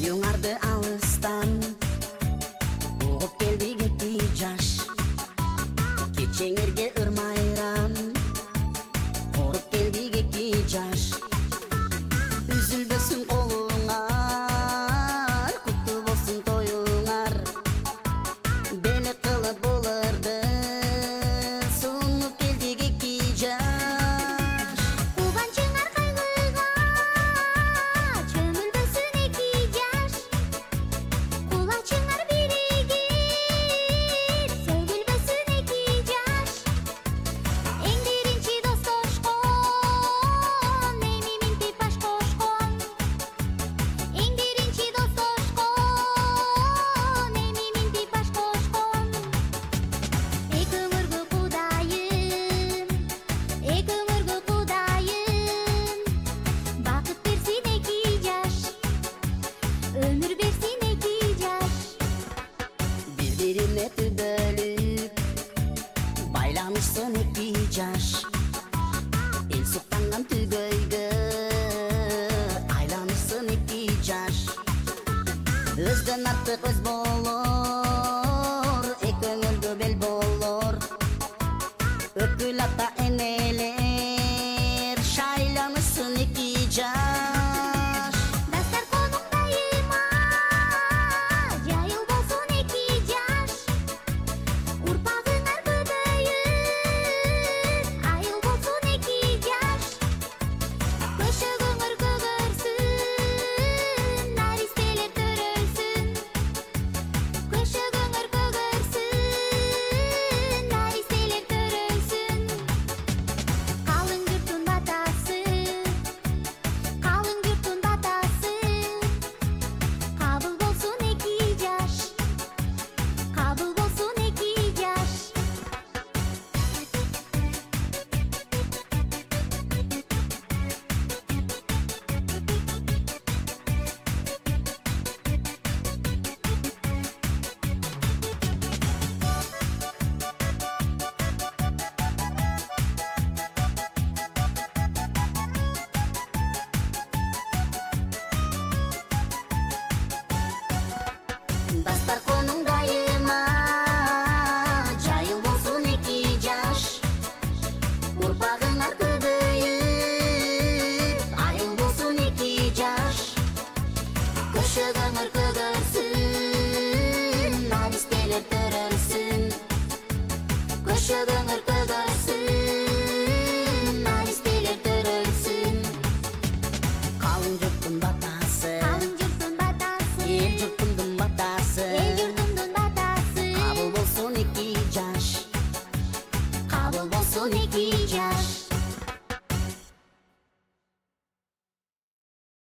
Toyuңарды алыстан угуп келди кетти жаш. Кечеңерге ырмайрам коруп келди кетти жаш. Үзүлбөсүн колуңар, куттуу болсун тоюңар. Бени кылып буларды сунуп келди кетти жаш. Кубанчыңар кайгыга чөмүлбөсүн эки жаш. Кулачыңар биригип сөгүлбөсүн эки жаш. Эң биринчи достошкон эми минтип баш кошкон. Эң биринчи достошкон эми минтип баш кошкон. Эки өмүргө Кудайым, эки өмүргө Кудайым бакыт берсин эки жаш, өмүр берсин эки жаш. Бири-бирине түбөлүп байланышсын эки жаш. Эл суктанган түгөйгө айланышсын эки жаш. Өздөн артык өз болор, эки өңөлгө бел болор. Өкүл ата энелер шайланышсын эки жаш. Дастар конуң дайыма жайыл болсун эки жаш. Урпагыңар көбөйүп айыл болсун эки жаш. Көшөгөңөр көгөрсүн, наристелер төрөлсүн. Көшөгөңөр көгөрсүн, наристелер төрөлсүн. Калың жұрттың батасы, калың жұрттың батасы. Кабыл болсун эки жаш, кабыл болсун эки жаш. Дастар конуң дайыма жайыл болсун эки жаш. Урпагыңар көбөйүп айыл болсун эки жаш. Көшөгөңөр